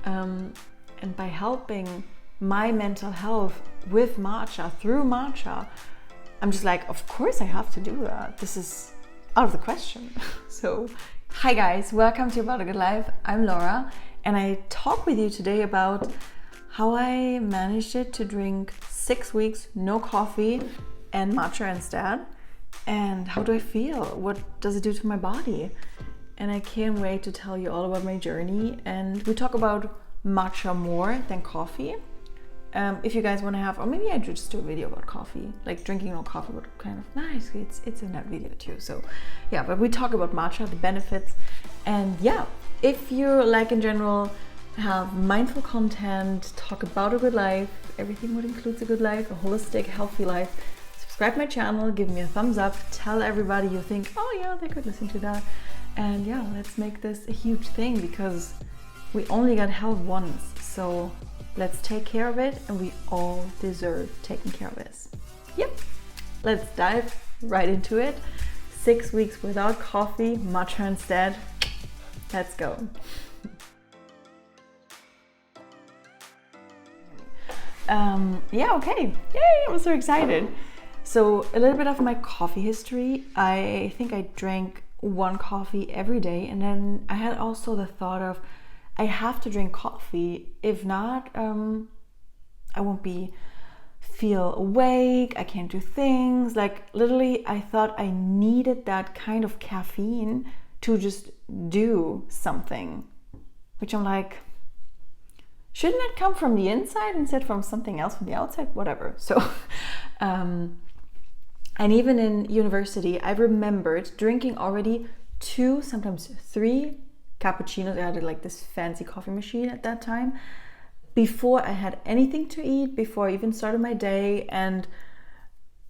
And by helping my mental health with matcha, through matcha, I'm just like, of course I have to do that. This is out of the question. So, hi guys, welcome to About a Good Life. I'm Laura, and I talk with you today about how I managed it to drink 6 weeks, no coffee and matcha instead. And how do I feel? What does it do to my body? And I can't wait to tell you all about my journey. And we talk about matcha more than coffee. If you guys want to have, or maybe I just do a video about coffee, like drinking no coffee, but kind of nice. It's in that video too. So yeah, but we talk about matcha, the benefits. And yeah, if you like in general, have mindful content, talk about a good life, everything what includes a good life, a holistic, healthy life, subscribe my channel, give me a thumbs up, tell everybody you think, oh yeah, they could listen to that. And yeah, let's make this a huge thing because we only got health once. So let's take care of it, and we all deserve taking care of this. Yep, let's dive right into it. 6 weeks without coffee, matcha instead. Let's go. Okay. Yay, I'm so excited. So a little bit of my coffee history. I think I drank 1 coffee every day, and then I had also the thought of I have to drink coffee. If not, I won't feel awake. I can't do things. Like literally, I thought I needed that kind of caffeine to just do something, which I'm like, shouldn't it come from the inside instead from something else from the outside? Whatever. So, and even in university, I remembered drinking already 2, sometimes 3 cappuccinos. I had like this fancy coffee machine at that time before I had anything to eat, before I even started my day. And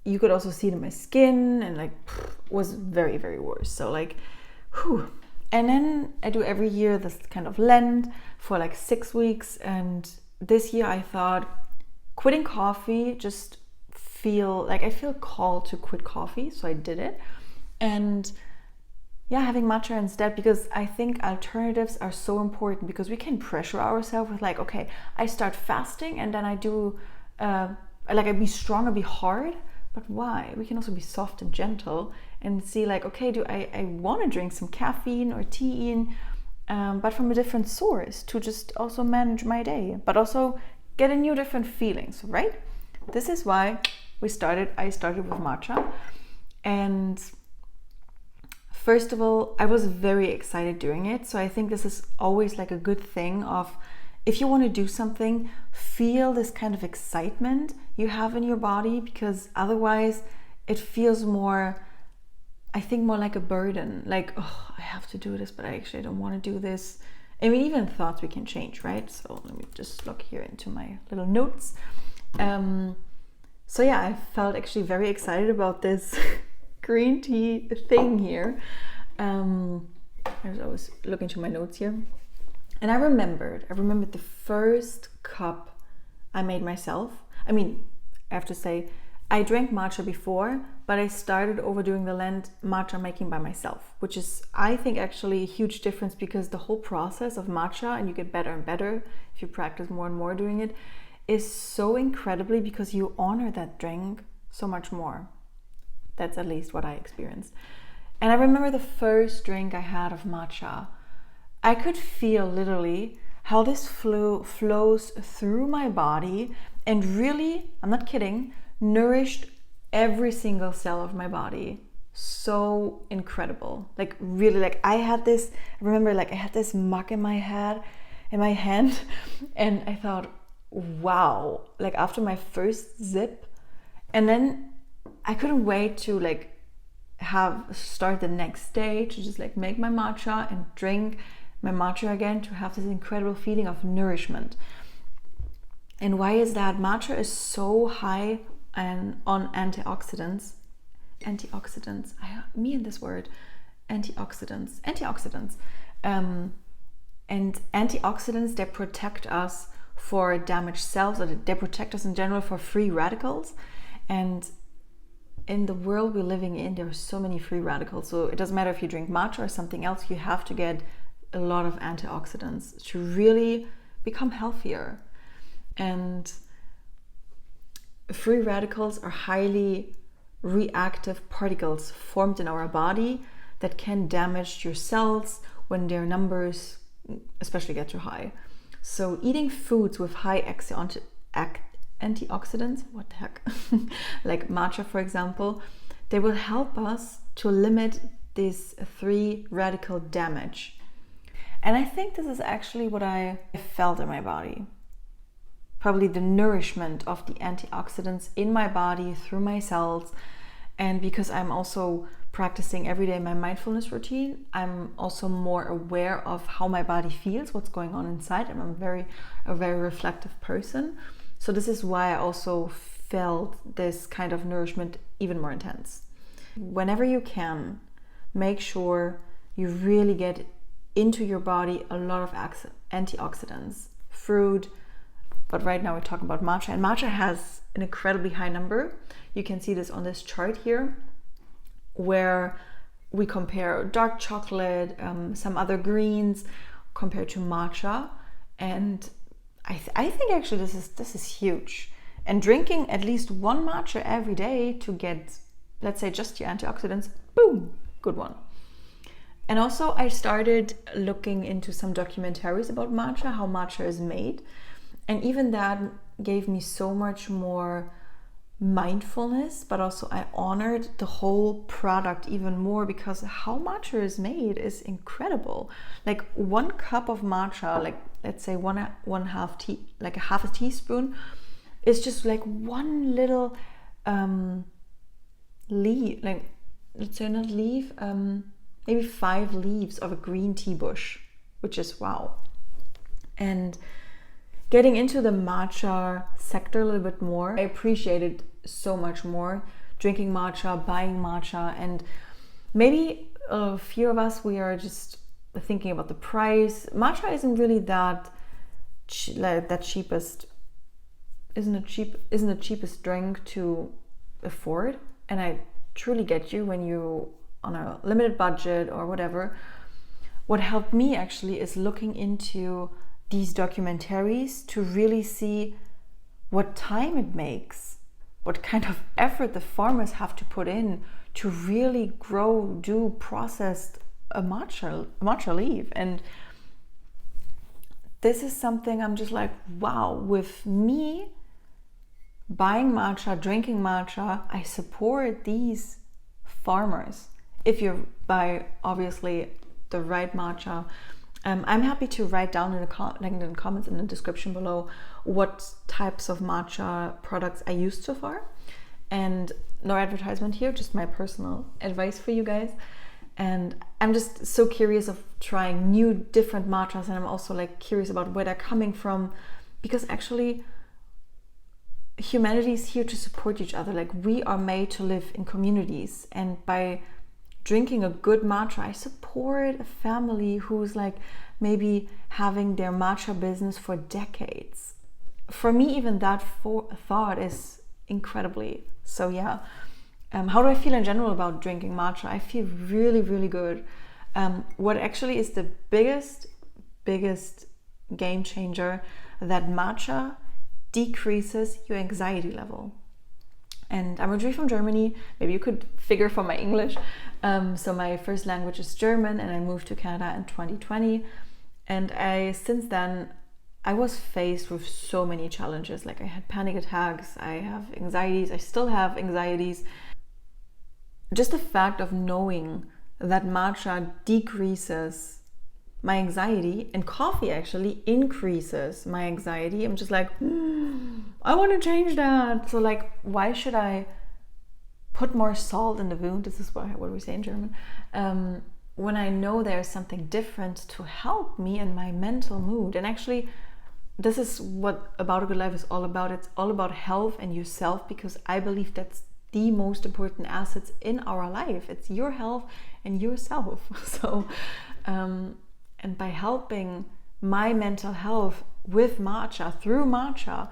you could also see it in my skin, and like was very, very worse. So like, whew. And then I do every year this kind of Lent for like 6 weeks. And this year I thought quitting coffee, just I feel called to quit coffee. So I did it. And yeah, having matcha instead, because I think alternatives are so important, because we can pressure ourselves with like, okay, I start fasting and then I do, I be strong, I be hard. But why? We can also be soft and gentle and see like, okay, do I want to drink some caffeine or tea, but from a different source to just also manage my day, but also get a new different feelings, right? This is why I started with matcha. And first of all, I was very excited doing it. So I think this is always like a good thing of, if you want to do something, feel this kind of excitement you have in your body, because otherwise it feels more, I think, more like a burden. Like, oh, I have to do this, but I actually don't want to do this. I mean, even thoughts we can change, right? So let me just look here into my little notes. So yeah, I felt actually very excited about this green tea thing here. I was always looking to my notes here. And I remembered the first cup I made myself. I mean, I have to say, I drank matcha before, but I started overdoing the Lent matcha making by myself, which is, I think, actually a huge difference, because the whole process of matcha, and you get better and better if you practice more and more doing it, is so incredibly, because you honor that drink so much more. That's at least what I experienced. And I remember the first drink I had of matcha, I could feel literally how this flows through my body and really, I'm not kidding, nourished every single cell of my body. So incredible. Like really, like I had this mug in my hand, and I thought, wow, like after my first sip, and then I couldn't wait to like start the next day to just like make my matcha and drink my matcha again, to have this incredible feeling of nourishment. And why is that? Matcha is so high on antioxidants. Antioxidants. And antioxidants, they protect us for damaged cells, or they protect us in general for free radicals. And in the world we're living in, there are so many free radicals. So it doesn't matter if you drink matcha or something else, you have to get a lot of antioxidants to really become healthier. And free radicals are highly reactive particles formed in our body that can damage your cells when their numbers especially get too high. So eating foods with high antioxidants, what the heck, like matcha for example, they will help us to limit this free radical damage. And I think this is actually what I felt in my body. Probably the nourishment of the antioxidants in my body through my cells. And because I'm also practicing every day my mindfulness routine, I'm also more aware of how my body feels, what's going on inside. I'm a very reflective person. So this is why I also felt this kind of nourishment even more intense. Whenever you can, make sure you really get into your body a lot of antioxidants, fruit, but right now we're talking about matcha, and matcha has an incredibly high number. You can see this on this chart here, where we compare dark chocolate, some other greens compared to matcha, and I think actually this is huge. And drinking at least one matcha every day to get, let's say, just your antioxidants, boom, good one. And also I started looking into some documentaries about matcha, how matcha is made. And even that gave me so much more mindfulness, but also I honored the whole product even more, because how matcha is made is incredible. Like 1 cup of matcha, like let's say one half tea, like a half a teaspoon, is just like one little leaf, like let's say not leaf, maybe 5 leaves of a green tea bush, which is wow. And getting into the matcha sector a little bit more, I appreciate it so much more. Drinking matcha, buying matcha, and maybe a few of us, we are just thinking about the price. Matcha isn't really that cheapest. Isn't the cheapest drink to afford. And I truly get you when you on a limited budget or whatever. What helped me actually is looking into these documentaries to really see what time it makes, what kind of effort the farmers have to put in to really process a matcha leaf. And this is something I'm just like, wow, with me buying matcha, drinking matcha, I support these farmers. If you buy obviously the right matcha, I'm happy to write down in the comments in the description below what types of matcha products I used so far. And no advertisement here, just my personal advice for you guys. And I'm just so curious of trying new different matchas, and I'm also like curious about where they're coming from, because actually humanity is here to support each other. Like, we are made to live in communities, and by drinking a good matcha, I support a family who's like maybe having their matcha business for decades. For me, even that thought is incredibly. So yeah, how do I feel in general about drinking matcha? I feel really, really good. What actually is the biggest game changer, that matcha decreases your anxiety level. And I'm originally from Germany. Maybe you could figure from my English. So my first language is German, and I moved to Canada in 2020. And since then, I was faced with so many challenges. Like, I had panic attacks, I have anxieties, I still have anxieties. Just the fact of knowing that matcha decreases my anxiety and coffee actually increases my anxiety, I'm just like, I want to change that. So like, why should I put more salt in the wound? This is what we say in German. When I know there's something different to help me in my mental mood. And actually, this is what About a Good Life is all about. It's all about health and yourself, because I believe that's the most important assets in our life. It's your health and yourself. So, and by helping my mental health with matcha, through matcha,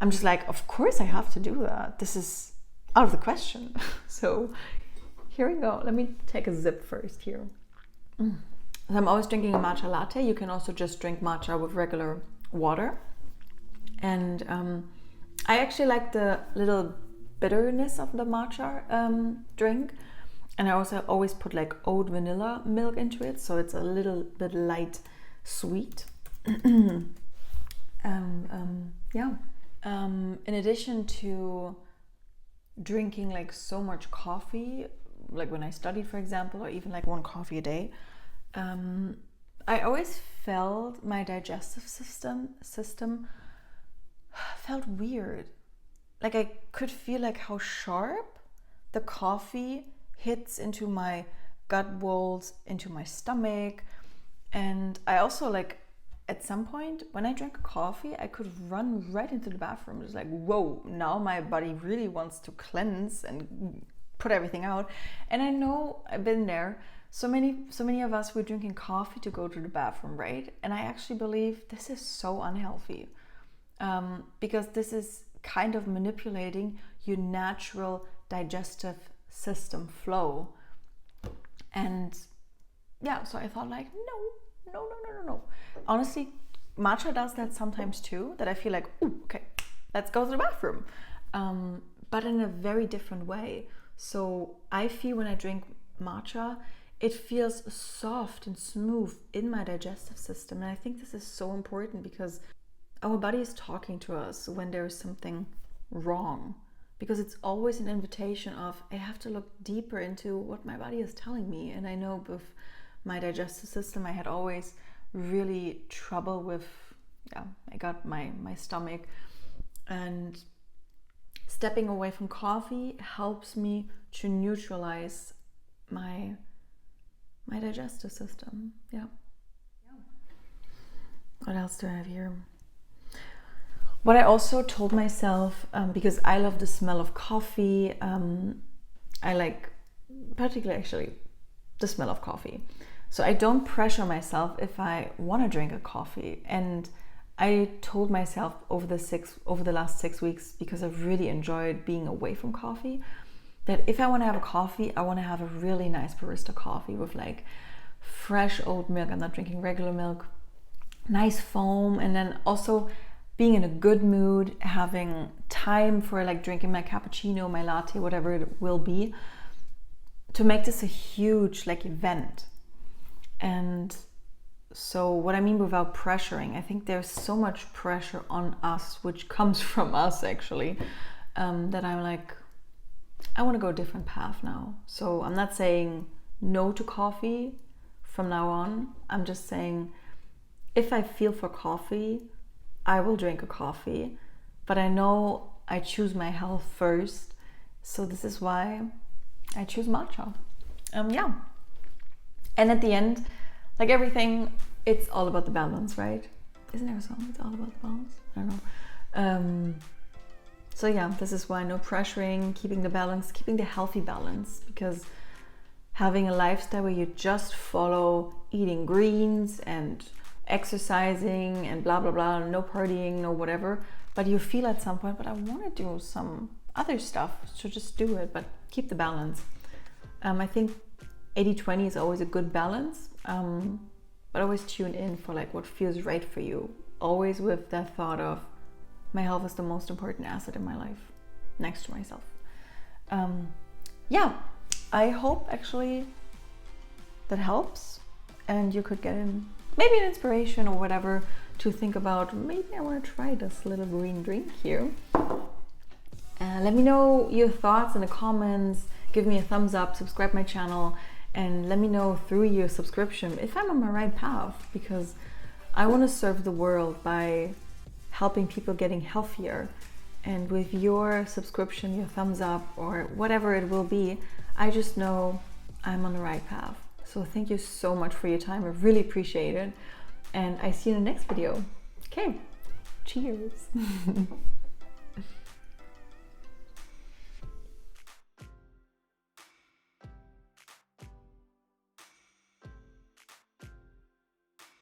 I'm just like, of course I have to do that. This is out of the question. So here we go. Let me take a sip first here. So I'm always drinking a matcha latte. You can also just drink matcha with regular water. And I actually like the little bitterness of the matcha drink. And I also always put like oat vanilla milk into it, so it's a little bit light sweet. In addition to drinking like so much coffee, like when I studied, for example, or even like 1 coffee a day, I always felt my digestive system felt weird. Like I could feel like how sharp the coffee hits into my gut walls, into my stomach. And I also like, at some point when I drank coffee, I could run right into the bathroom. It's like, whoa, now my body really wants to cleanse and put everything out. And I know I've been there. So many of us were drinking coffee to go to the bathroom, right? And I actually believe this is so unhealthy, because this is kind of manipulating your natural digestive system flow. And yeah, so I thought like, no. Honestly, matcha does that sometimes too, that I feel like, ooh, okay, let's go to the bathroom. But in a very different way. So I feel when I drink matcha, it feels soft and smooth in my digestive system. And I think this is so important because our body is talking to us when there is something wrong. Because it's always an invitation of, I have to look deeper into what my body is telling me. And I know with my digestive system, I had always really trouble with my gut, my stomach, and stepping away from coffee helps me to neutralize my digestive system. What else do I have here? What I also told myself, because I love the smell of coffee, I like particularly actually the smell of coffee. So I don't pressure myself if I want to drink a coffee. And I told myself over the last 6 weeks, because I've really enjoyed being away from coffee, that if I want to have a coffee, I want to have a really nice barista coffee with like fresh oat milk. I'm not drinking regular milk. Nice foam, and then also being in a good mood, having time for like drinking my cappuccino, my latte, whatever it will be, to make this a huge like event. And so what I mean without pressuring, I think there's so much pressure on us, which comes from us actually, that I'm like, I want to go a different path now. So I'm not saying no to coffee from now on. I'm just saying, if I feel for coffee, I will drink a coffee, but I know I choose my health first. So this is why I choose matcha. And at the end, like everything, it's all about the balance, right? Isn't there a song? It's all about the balance? I don't know. So yeah, this is why no pressuring, keeping the balance, keeping the healthy balance, because having a lifestyle where you just follow eating greens and exercising and blah, blah, blah, no partying, no whatever, but you feel at some point, but I want to do some other stuff, so just do it, but keep the balance. I think 80-20 is always a good balance, but always tune in for like what feels right for you, always with that thought of, my health is the most important asset in my life, next to myself. I hope actually that helps, and you could get in maybe an inspiration or whatever to think about, maybe I want to try this little green drink here. Let me know your thoughts in the comments, give me a thumbs up, subscribe my channel, and let me know through your subscription if I'm on my right path, because I want to serve the world by helping people getting healthier. And with your subscription, your thumbs up, or whatever it will be, I just know I'm on the right path. So thank you so much for your time. I really appreciate it. And I see you in the next video. Okay, cheers.